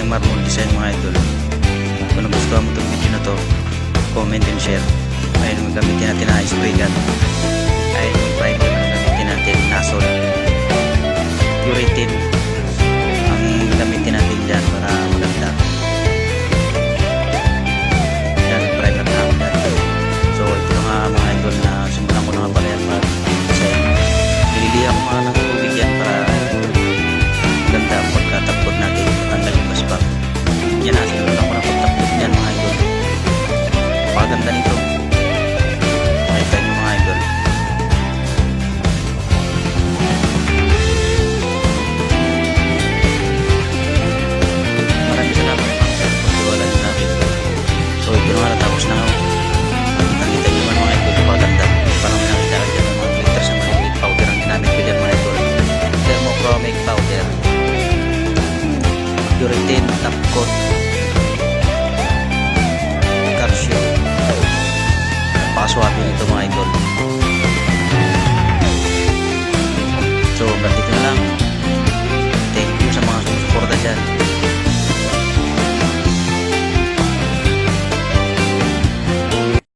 marble design mga idol. Kung nagustuhan mo itong video na to, comment and share. Ayun, gamitin natin na spray gun. Ayun, yung primer na gamitin natin, nasol urethane ang gamitin natin dyan para maganda. Yan, yung primer na ako dyan. So ito nga mga idol na simulan ko na nga pala yan kasi nililihan ko nga ng tubig yan para maganda pagkatapot natin ang nalipas pa. Yan na, simulan ko na pagtapot yan mga idol. Napakaganda nito. Makita nyo mga idol. Maraming salamat mga sir kung tiwala nyo na akin. So ito na nga, natapos na ako. Nakita nyo mga idol, napakaganda. Parang may nakita ka dyan ng mga glitters na mga powder ang ginamit ko dyan mga idol. Thermochromic powder, urethane top coat